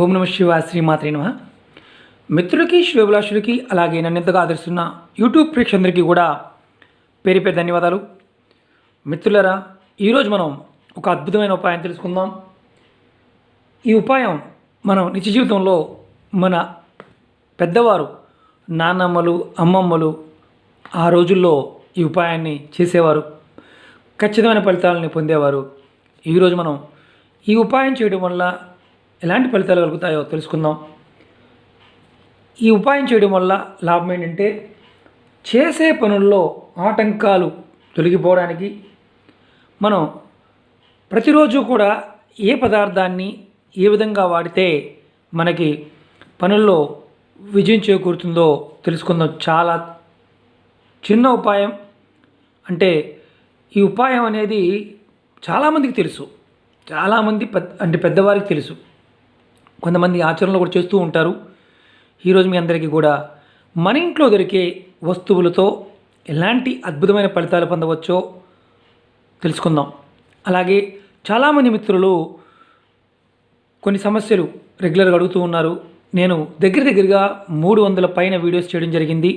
ఓం నమ శివాయ శ్రీమాత్రే నమః. మిత్రులకి శ్రేయోభిలాషులకి అలాగే నన్ను ఎంతగా ఆదరిస్తున్న యూట్యూబ్ ప్రేక్షకులందరికీ కూడా పేరు పేరు ధన్యవాదాలు. మిత్రులారా, ఈరోజు మనం ఒక అద్భుతమైన ఉపాయం తెలుసుకుందాం. ఈ ఉపాయం మనం నిత్య జీవితంలో మన పెద్దవారు నాన్నమ్మలు అమ్మమ్మలు ఆ రోజుల్లో ఈ ఉపాయాన్ని చేసేవారు, ఖచ్చితమైన ఫలితాలని పొందేవారు. ఈరోజు మనం ఈ ఉపాయం చేయడం వల్ల ఎలాంటి ఫలితాలు కలుగుతాయో తెలుసుకుందాం. ఈ ఉపాయం చేయడం వల్ల లాభం ఏంటంటే, చేసే పనుల్లో ఆటంకాలు తొలగిపోవడానికి మనం ప్రతిరోజు కూడా ఏ పదార్థాన్ని ఏ విధంగా వాడితే మనకి పనుల్లో విజయం చేకూరుతుందో తెలుసుకుందాం. చాలా చిన్న ఉపాయం. అంటే ఈ ఉపాయం అనేది చాలామందికి తెలుసు, చాలామంది పెద్దవారికి తెలుసు, కొంతమంది ఆచరణలో కూడా చేస్తూ ఉంటారు. ఈరోజు మీ అందరికీ కూడా మన ఇంట్లో దొరికే వస్తువులతో ఎలాంటి అద్భుతమైన ఫలితాలు పొందవచ్చో తెలుసుకుందాం. అలాగే చాలామంది మిత్రులు కొన్ని సమస్యలు రెగ్యులర్గా అడుగుతూ ఉన్నారు. నేను దగ్గరగా 300 పైన వీడియోస్ చేయడం జరిగింది.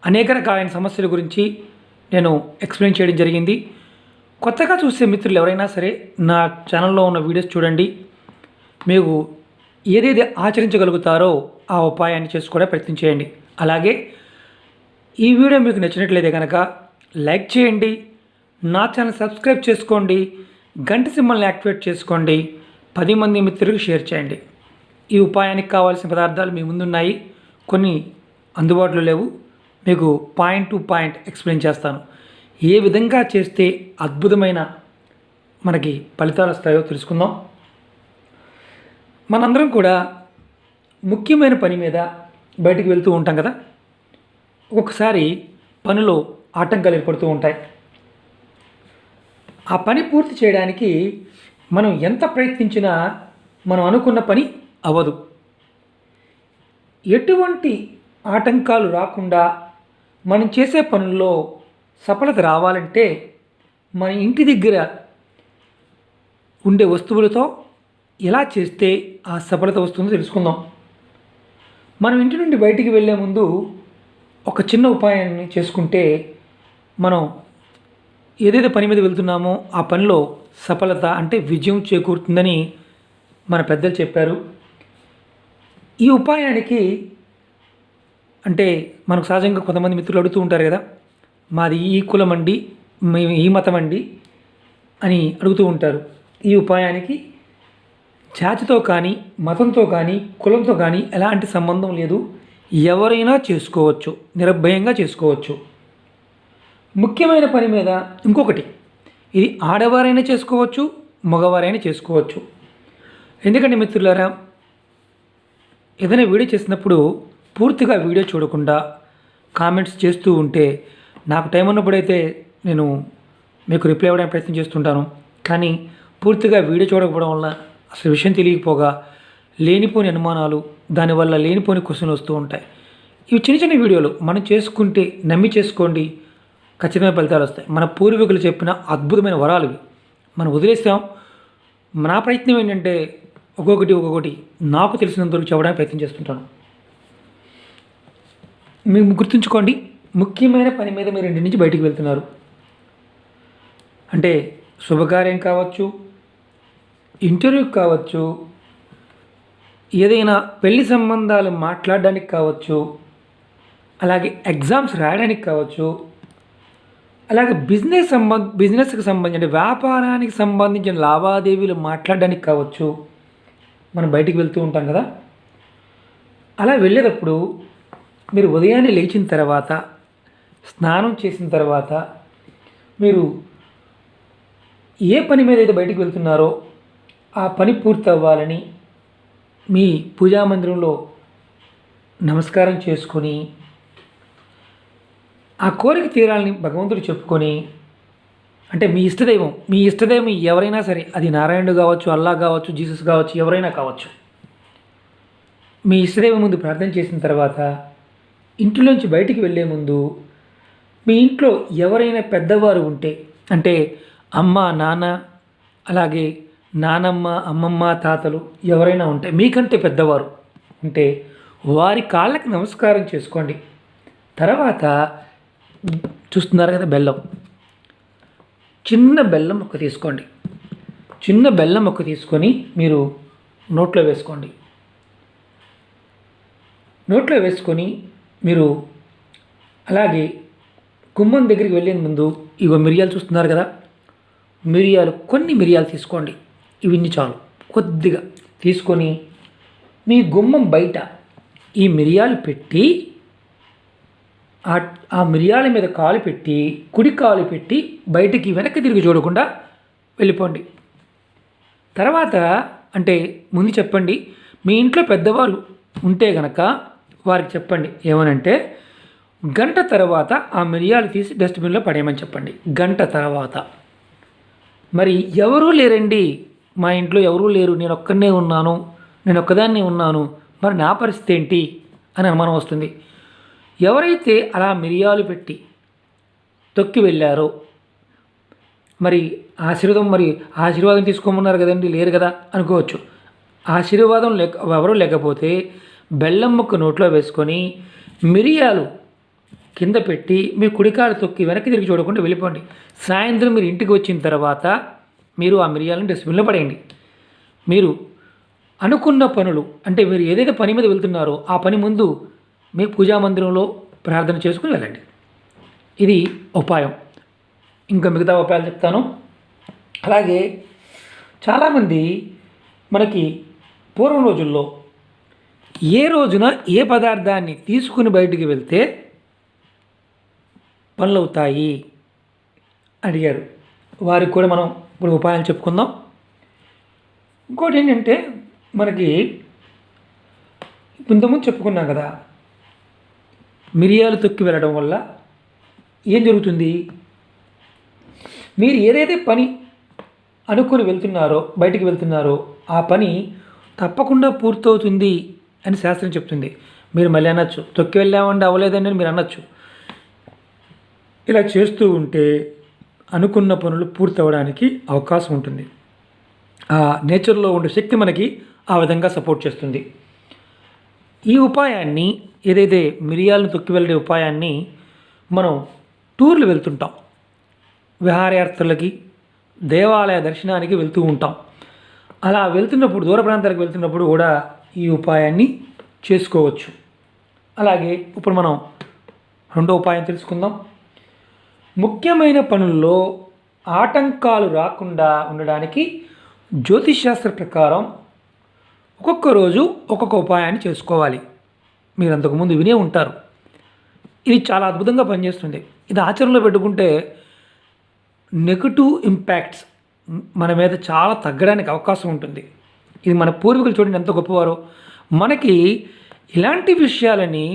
అనేక రకాలైన సమస్యల గురించి నేను ఎక్స్ప్లెయిన్ చేయడం జరిగింది. కొత్తగా చూసే మిత్రులు ఎవరైనా సరే నా ఛానల్లో ఉన్న వీడియోస్ చూడండి. మీకు ఏదైతే ఆచరించగలుగుతారో ఆ ఉపాయాన్ని చేసుకోవడం ప్రయత్నం చేయండి. అలాగే ఈ వీడియో మీకు నచ్చినట్లయితే కనుక లైక్ చేయండి, నా ఛానల్ సబ్స్క్రైబ్ చేసుకోండి, గంట సింబల్ని యాక్టివేట్ చేసుకోండి, 10 మంది మిత్రులకు షేర్ చేయండి. ఈ ఉపాయానికి కావాల్సిన పదార్థాలు మీ ముందున్నాయి, కొన్ని అందుబాటులో లేవు. మీకు పాయింట్ టు పాయింట్ ఎక్స్ప్లెయిన్ చేస్తాను. ఏ విధంగా చేస్తే అద్భుతమైన మనకి ఫలితాలు వస్తాయో తెలుసుకుందాం. మనందరం కూడా ముఖ్యమైన పని మీద బయటికి వెళ్తూ ఉంటాం కదా. ఒక్కొక్కసారి పనిలో ఆటంకాలు ఏర్పడుతూ ఉంటాయి. ఆ పని పూర్తి చేయడానికి మనం ఎంత ప్రయత్నించినా మనం అనుకున్న పని అవ్వదు. ఎటువంటి ఆటంకాలు రాకుండా మనం చేసే పనుల్లో సఫలత రావాలంటే మన ఇంటి దగ్గర ఉండే వస్తువులతో ఎలా చేస్తే ఆ సఫలత వస్తుందో తెలుసుకుందాం. మనం ఇంటి నుండి బయటికి వెళ్ళే ముందు ఒక చిన్న ఉపాయాన్ని చేసుకుంటే మనం ఏదైతే పని మీద వెళ్తున్నామో ఆ పనిలో సఫలత అంటే విజయం చేకూరుతుందని మన పెద్దలు చెప్పారు. ఈ ఉపాయానికి అంటే మనకు సహజంగా కొంతమంది మిత్రులు అడుగుతూ ఉంటారు కదా, మాది ఈ కులం అండి, మేము ఈ మతం అండి అని అడుగుతూ ఉంటారు. ఈ ఉపాయానికి జాతితో కానీ మతంతో కానీ కులంతో కానీ ఎలాంటి సంబంధం లేదు. ఎవరైనా చేసుకోవచ్చు, నిర్భయంగా చేసుకోవచ్చు. ముఖ్యమైన పని మీద ఇంకొకటి, ఇది ఆడవారైనా చేసుకోవచ్చు, మగవారైనా చేసుకోవచ్చు. ఎందుకంటే మిత్రులారా, ఏదైనా వీడియో చేసినప్పుడు పూర్తిగా వీడియో చూడకుండా కామెంట్స్ చేస్తూ ఉంటే నాకు టైం ఉన్నప్పుడైతే నేను మీకు రిప్లై ఇవ్వడానికి ప్రయత్నం చేస్తుంటాను. కానీ పూర్తిగా వీడియో చూడకపోవడం వల్ల అసలు విషయం తెలియకపోగా లేనిపోని అనుమానాలు, దానివల్ల లేనిపోని క్వశ్చన్లు వస్తూ ఉంటాయి. ఇవి చిన్న చిన్న వీడియోలు మనం చేసుకుంటే నమ్మి చేసుకోండి, ఖచ్చితమైన ఫలితాలు వస్తాయి. మన పూర్వీకులు చెప్పిన అద్భుతమైన వరాలు ఇవి. మనం వదిలేస్తాం. నా ప్రయత్నం ఏంటంటే ఒక్కొక్కటి నాకు తెలిసినంతవరకు చెప్పడానికి ప్రయత్నం చేస్తుంటాను. మీరు గుర్తుంచుకోండి, ముఖ్యమైన పని మీద మీరు ఇంటి నుంచి బయటికి వెళ్తున్నారు అంటే శుభకార్యం కావచ్చు, ఇంటర్వ్యూకి కావచ్చు, ఏదైనా పెళ్లి సంబంధాలు మాట్లాడడానికి కావచ్చు, అలాగే ఎగ్జామ్స్ రాయడానికి కావచ్చు, అలాగే బిజినెస్కి సంబంధించిన వ్యాపారానికి సంబంధించిన లావాదేవీలు మాట్లాడడానికి కావచ్చు, మనం బయటికి వెళ్తూ ఉంటాం కదా. అలా వెళ్ళేటప్పుడు మీరు ఉదయాన్నే లేచిన తర్వాత, స్నానం చేసిన తర్వాత, మీరు ఏ పని మీద అయితే బయటికి వెళ్తున్నారో ఆ పని పూర్తి అవ్వాలని మీ పూజా మందిరంలో నమస్కారం చేసుకొని, ఆ కోరిక తీరాలని భగవంతుడు చెప్పుకొని, అంటే మీ ఇష్టదైవం ఎవరైనా సరే, అది నారాయణుడు కావచ్చు, అల్లా కావచ్చు, జీసస్ కావచ్చు, ఎవరైనా కావచ్చు, మీ ఇష్టదైవం ముందు ప్రార్థన చేసిన తర్వాత ఇంట్లోంచి బయటికి వెళ్ళే ముందు మీ ఇంట్లో ఎవరైనా పెద్దవారు ఉంటే, అంటే అమ్మ నాన్న అలాగే నానమ్మ, అమ్మమ్మ, తాతలు ఎవరైనా ఉంటే మీకంటే పెద్దవారు ఉంటే వారి కాళ్ళకి నమస్కారం చేసుకోండి. తర్వాత చూస్తున్నారు కదా బెల్లం, చిన్న బెల్లం ముక్క తీసుకోండి. చిన్న బెల్లం ముక్క తీసుకొని మీరు నోట్లో వేసుకోండి. నోట్లో వేసుకొని మీరు అలాగే గుమ్మం దగ్గరికి వెళ్ళే ముందు ఇగో మిరియాలు చూస్తున్నారు కదా, కొన్ని మిరియాలు తీసుకోండి. ఇవన్నీ చాలు, కొద్దిగా తీసుకొని మీ గుమ్మం బయట ఈ మిరియాలు పెట్టి ఆ మిరియాల మీద కాలు పెట్టి కుడి కాలు పెట్టి బయటికి వెనక్కి తిరిగి చూడకుండా వెళ్ళిపోండి. తర్వాత అంటే ముందు చెప్పండి, మీ ఇంట్లో పెద్దవాళ్ళు ఉంటే గనక వారికి చెప్పండి. ఏమనంటే గంట తర్వాత ఆ మిరియాలు తీసి డస్ట్బిన్లో పడేయమని చెప్పండి. గంట తర్వాత. మరి ఎవరూ లేరండి, మా ఇంట్లో ఎవరూ లేరు, నేను ఒక్కనే ఉన్నాను, నేను ఒక్కదాన్నే ఉన్నాను, మరి నా పరిస్థితి ఏంటి అని అనుమానం వస్తుంది. ఎవరైతే అలా మిరియాలు పెట్టి తొక్కి వెళ్ళారో మరి ఆశీర్వాదం తీసుకోమన్నారు కదండి, లేరు కదా అనుకోవచ్చు. ఆశీర్వాదం ఎవరూ లేకపోతే బెల్లం ముక్క నోట్లో వేసుకొని మిరియాలు కింద పెట్టి మీ కుడికాలు తొక్కి వెనక్కి తిరిగి చూడకుండా వెళ్ళిపోండి. సాయంత్రం మీరు ఇంటికి వచ్చిన తర్వాత మీరు ఆ మిరియాలను డస్ట్బిన్లో పడేయండి. మీరు అనుకున్న పనులు అంటే మీరు ఏదైతే పని మీద వెళ్తున్నారో ఆ పని ముందు మీ పూజా మందిరంలో ప్రార్థన చేసుకుని వెళ్ళండి. ఇది ఉపాయం. ఇంకా మిగతా ఉపాయాలు చెప్తాను. అలాగే చాలామంది మనకి పూర్వం రోజుల్లో ఏ రోజున ఏ పదార్థాన్ని తీసుకుని బయటికి వెళ్తే పనులు అవుతాయి అడిగారు. వారికి కూడా మనం ఇప్పుడు ఉపాయాలు చెప్పుకుందాం. ఇంకోటి ఏంటంటే మనకి ఇంతకుముందు చెప్పుకున్నాం కదా, మిరియాలు తొక్కి వెళ్ళడం వల్ల ఏం జరుగుతుంది, మీరు ఏదైతే పని అనుకుని వెళ్తున్నారో బయటికి వెళ్తున్నారో ఆ పని తప్పకుండా పూర్తవుతుంది అని శాస్త్రం చెప్తుంది. మీరు మళ్ళీ అనొచ్చు, తొక్కి వెళ్ళామండి అవ్వలేదండి మీరు అనొచ్చు. ఇలా చేస్తూ ఉంటే అనుకున్న పనులు పూర్తవడానికి అవకాశం ఉంటుంది. ఆ నేచర్లో ఉండే శక్తి మనకి ఆ విధంగా సపోర్ట్ చేస్తుంది. ఈ ఉపాయాన్ని ఏదైతే మిరియాలను తొక్కి వెళ్ళే ఉపాయాన్ని మనం టూర్లు వెళ్తుంటాం, విహారయాత్రలకి, దేవాలయ దర్శనానికి వెళ్తూ ఉంటాం. అలా వెళ్తున్నప్పుడు దూర ప్రాంతాలకు వెళ్తున్నప్పుడు కూడా ఈ ఉపాయాన్ని చేసుకోవచ్చు. అలాగే ఇప్పుడు మనం రెండో ఉపాయం తెలుసుకుందాం. ముఖ్యమైన పనుల్లో ఆటంకాలు రాకుండా ఉండడానికి జ్యోతిష్శాస్త్ర ప్రకారం ఒక్కొక్క రోజు ఒక్కొక్క ఉపాయాన్ని చేసుకోవాలి. మీరు అంతకుముందు వినే ఉంటారు. ఇది చాలా అద్భుతంగా పనిచేస్తుంది. ఇది ఆచరణలో పెట్టుకుంటే నెగటివ్ ఇంపాక్ట్స్ మన మీద చాలా తగ్గడానికి అవకాశం ఉంటుంది. ఇది మన పూర్వీకులు చూడండి ఎంత గొప్పవారో. మనకి ఇలాంటి విషయాలని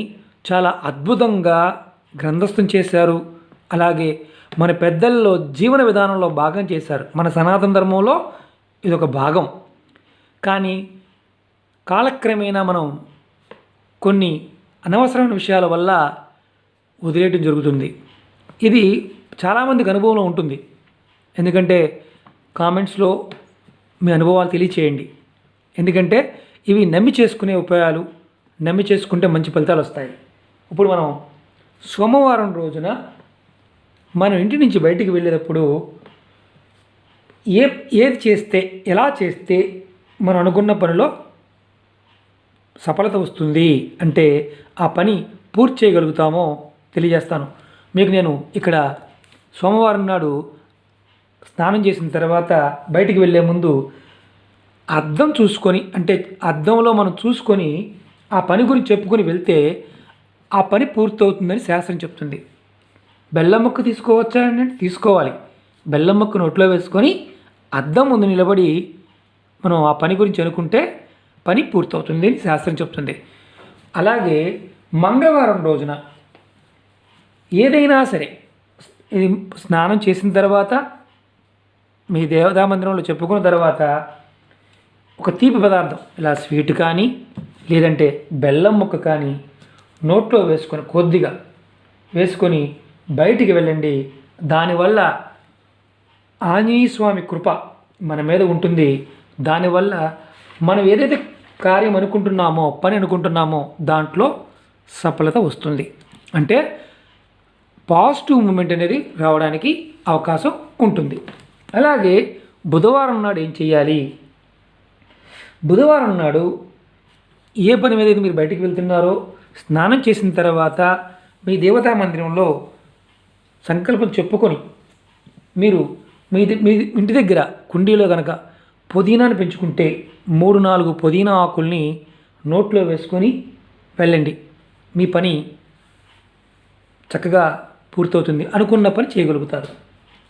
చాలా అద్భుతంగా గ్రంథస్థం చేశారు. అలాగే మన పెద్దల్లో జీవన విధానంలో భాగం చేశారు. మన సనాతన ధర్మంలో ఇదొక భాగం. కానీ కాలక్రమేణా మనం కొన్ని అనవసరమైన విషయాల వల్ల వదిలేయడం జరుగుతుంది. ఇది చాలామందికి అనుభవంలో ఉంటుంది. ఎందుకంటే కామెంట్స్లో మీ అనుభవాలు తెలియచేయండి. ఎందుకంటే ఇవి నమ్మి చేసుకునే ఉపాయాలు, నమ్మి చేసుకుంటే మంచి ఫలితాలు వస్తాయి. ఇప్పుడు మనం సోమవారం రోజున మనం ఇంటి నుంచి బయటికి వెళ్ళేటప్పుడు ఏది చేస్తే, ఎలా చేస్తే మనం అనుకున్న పనిలో సఫలత వస్తుంది అంటే ఆ పని పూర్తి చేయగలుగుతామో తెలియజేస్తాను. మీకు నేను ఇక్కడ సోమవారం నాడు స్నానం చేసిన తర్వాత బయటికి వెళ్ళే ముందు అద్దం చూసుకొని, అంటే అద్దంలో మనం చూసుకొని ఆ పని గురించి చెప్పుకొని వెళ్తే ఆ పని పూర్తవుతుందని శాస్త్రం చెప్తుంది. బెల్లం ముక్క తీసుకోవచ్చా అంటే తీసుకోవాలి. బెల్లం ముక్క నోట్లో వేసుకొని అద్దం ముందు నిలబడి మనం ఆ పని గురించి అనుకుంటే పని పూర్తవుతుంది అని శాస్త్రం చెప్తుంది. అలాగే మంగళవారం రోజున ఏదైనా సరే ఇది స్నానం చేసిన తర్వాత మీ దేవతా మందిరంలో చెప్పుకున్న తర్వాత ఒక తీపి పదార్థం ఇలా స్వీట్ కానీ లేదంటే బెల్లం ముక్క కానీ నోట్లో వేసుకొని కొద్దిగా వేసుకొని బయటికి వెళ్ళండి. దానివల్ల ఆంజనేయ స్వామి కృప మన మీద ఉంటుంది. దానివల్ల మనం ఏదైతే కార్యం అనుకుంటున్నామో, పని అనుకుంటున్నామో దాంట్లో సఫలత వస్తుంది. అంటే పాజిటివ్ మూమెంట్ అనేది రావడానికి అవకాశం ఉంటుంది. అలాగే బుధవారం నాడు ఏం చేయాలి? బుధవారం నాడు ఏ పని మీద అయితే మీరు బయటికి వెళ్తున్నారో స్నానం చేసిన తర్వాత మీ దేవతా మందిరంలో సంకల్పం చెప్పుకొని మీరు మీ ఇంటి దగ్గర కుండీలో కనుక పుదీనాను పెంచుకుంటే 3-4 పుదీనా ఆకుల్ని నోట్లో వేసుకొని వెళ్ళండి. మీ పని చక్కగా పూర్తవుతుంది, అనుకున్న పని చేయగలుగుతారు.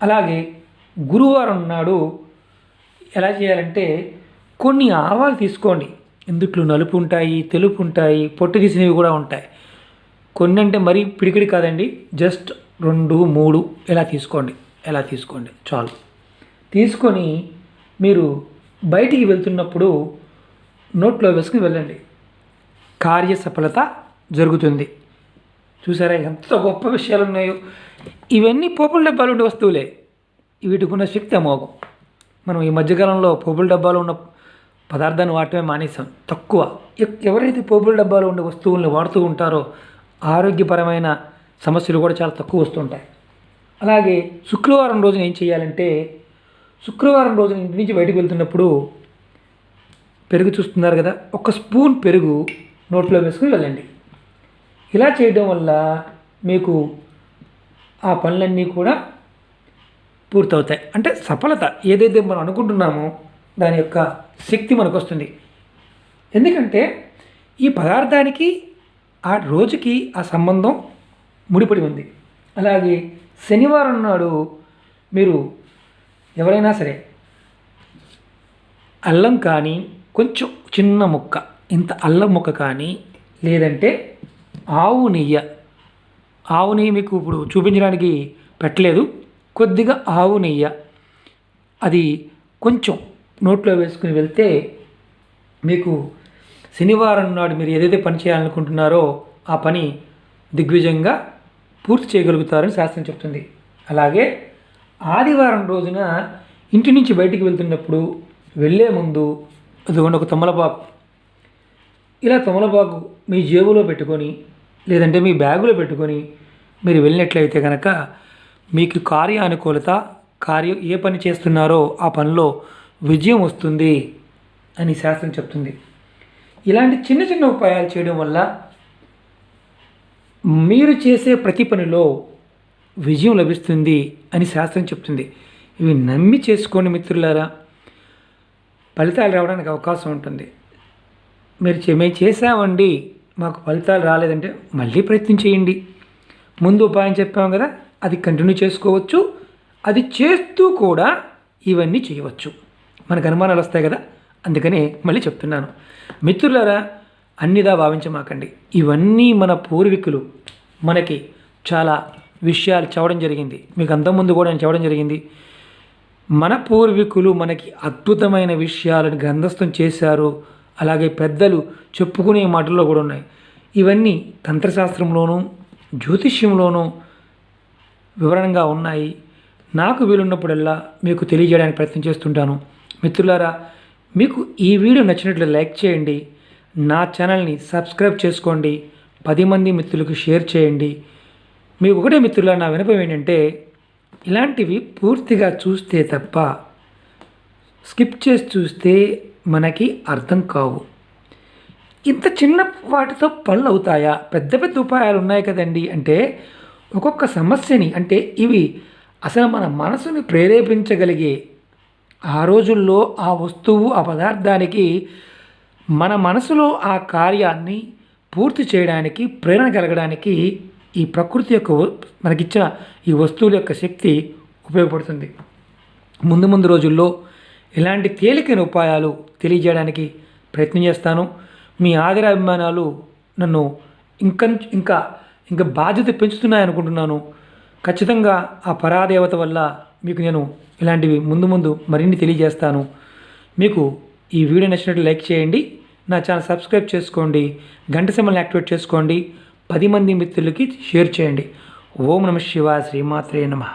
అలాగే గురువారం నాడు ఎలా చేయాలంటే కొన్ని ఆవాలు తీసుకోండి. ఇందుట్లో నలుపు ఉంటాయి, తెలుపు ఉంటాయి, పొట్టు తీసినవి కూడా ఉంటాయి. కొన్ని అంటే మరీ పిడికిడి కాదండి, జస్ట్ 2-3 ఎలా తీసుకోండి చాలు. తీసుకొని మీరు బయటికి వెళ్తున్నప్పుడు నోట్లో వేసుకుని వెళ్ళండి. కార్యసఫలత జరుగుతుంది. చూసారా ఎంత గొప్ప విషయాలు ఉన్నాయో. ఇవన్నీ పోపుల డబ్బాలు ఉండే వస్తువులే, వీటికి ఉన్న శక్తి అమోఘం. మనం ఈ మధ్యకాలంలో పోపుల డబ్బాలు ఉన్న పదార్థాన్ని వాడటమే మానేసాం, తక్కువ. ఎవరైతే పోపుల డబ్బాలు ఉండే వస్తువుల్ని వాడుతూ ఉంటారో ఆరోగ్యపరమైన సమస్యలు కూడా చాలా తక్కువ వస్తుంటాయి. అలాగే శుక్రవారం రోజున ఏం చేయాలంటే, శుక్రవారం రోజున ఇంటి నుంచి బయటకు వెళ్తున్నప్పుడు పెరుగు చూస్తున్నారు కదా, 1 స్పూన్ పెరుగు నోట్లో వేసుకుని వెళ్ళండి. ఇలా చేయడం వల్ల మీకు ఆ పనులన్నీ కూడా పూర్తవుతాయి. అంటే సఫలత ఏదైతే మనం అనుకుంటున్నామో దాని యొక్క శక్తి మనకు వస్తుంది. ఎందుకంటే ఈ పదార్థానికి ఆ రోజుకి ఆ సంబంధం ముడిపడి ఉంది. అలాగే శనివారం నాడు మీరు ఎవరైనా సరే అల్లం కానీ, కొంచెం చిన్న ముక్క, ఇంత అల్లం ముక్క కానీ, లేదంటే ఆవు నెయ్యి మీకు ఇప్పుడు చూపించడానికి పెట్టలేదు, కొద్దిగా ఆవు నెయ్యి అది కొంచెం నోట్లో వేసుకుని వెళ్తే మీకు శనివారం నాడు మీరు ఏదైతే పని చేయాలనుకుంటున్నారో ఆ పని దిగ్విజయంగా పూర్తి చేయగలుగుతారని శాస్త్రం చెప్తుంది. అలాగే ఆదివారం రోజున ఇంటి నుంచి బయటికి వెళ్తున్నప్పుడు వెళ్ళే ముందు అదిగోండి ఒక తమలపాకు, ఇలా తమలపాకు మీ జేబులో పెట్టుకొని లేదంటే మీ బ్యాగులో పెట్టుకొని మీరు వెళ్ళినట్లయితే కనుక మీకు కార్యానుకూలత, ఏ పని చేస్తున్నారో ఆ పనిలో విజయం వస్తుంది అని శాస్త్రం చెప్తుంది. ఇలాంటి చిన్న చిన్న ఉపాయాలు చేయడం వల్ల మీరు చేసే ప్రతి పనిలో విజయం లభిస్తుంది అని శాస్త్రం చెప్తుంది. ఇవి నమ్మి చేసుకోండి మిత్రులారా, ఫలితాలు రావడానికి అవకాశం ఉంటుంది. మేము చేసామండి మాకు ఫలితాలు రాలేదంటే మళ్ళీ ప్రయత్నం చేయండి. ముందు ఉపాయం చెప్పాం కదా, అది కంటిన్యూ చేసుకోవచ్చు. అది చేస్తూ కూడా ఇవన్నీ చేయవచ్చు. మనకు అనుమానాలు వస్తాయి కదా, అందుకనే మళ్ళీ చెప్తున్నాను. మిత్రులారా, అన్నిదా భావించమాకండి. ఇవన్నీ మన పూర్వీకులు మనకి చాలా విషయాలు చెప్పడం జరిగింది. మీకు అంతకుముందు కూడా నేను చెప్పడం జరిగింది. మన పూర్వీకులు మనకి అద్భుతమైన విషయాలను గ్రంథస్థం చేశారు. అలాగే పెద్దలు చెప్పుకునే మాటల్లో కూడా ఉన్నాయి. ఇవన్నీ తంత్రశాస్త్రంలోనూ జ్యోతిష్యంలోనూ వివరంగా ఉన్నాయి. నాకు వీలున్నప్పుడల్లా మీకు తెలియజేయడానికి ప్రయత్నం చేస్తుంటాను. మిత్రులారా, మీకు ఈ వీడియో నచ్చినట్లు లైక్ చేయండి, నా ఛానల్ని సబ్స్క్రైబ్ చేసుకోండి, 10 మంది మిత్రులకు షేర్ చేయండి. మీకు ఒకటే మిత్రులారా, నా వినపం ఏంటంటే ఇలాంటివి పూర్తిగా చూస్తే తప్ప స్కిప్ చేసి చూస్తే మనకి అర్థం కావు. ఇంత చిన్న వాటితో పనులు అవుతాయా? పెద్ద పెద్ద ఉపాయాలు ఉన్నాయి కదండి అంటే ఒక్కొక్క సమస్యని, అంటే ఇవి అసలు మన మనసుని ప్రేరేపించగలిగే, ఆ రోజుల్లో ఆ వస్తువు ఆ పదార్థానికి మన మనసులో ఆ కార్యాన్ని పూర్తి చేయడానికి ప్రేరణ కలగడానికి ఈ ప్రకృతి యొక్క మనకిచ్చిన ఈ వస్తువుల యొక్క శక్తి ఉపయోగపడుతుంది. ముందు రోజుల్లో ఇలాంటి తేలికైన ఉపాయాలు తెలియజేయడానికి ప్రయత్నం చేస్తాను. మీ ఆదరాభిమానాలు నన్ను ఇంకా బాధ్యత పెంచుతున్నాయనుకుంటున్నాను. ఖచ్చితంగా ఆ పరాదేవత వల్ల మీకు నేను ఇలాంటివి ముందు మరిన్ని తెలియజేస్తాను. మీకు ఈ వీడియో నచ్చినట్లు లైక్ చేయండి, నా ఛానల్ సబ్స్క్రైబ్ చేసుకోండి, గంట సింబల్ని యాక్టివేట్ చేసుకోండి, 10 మంది మిత్రులకి షేర్ చేయండి. ఓం నమః శివాయ, శ్రీమాత్రే నమః.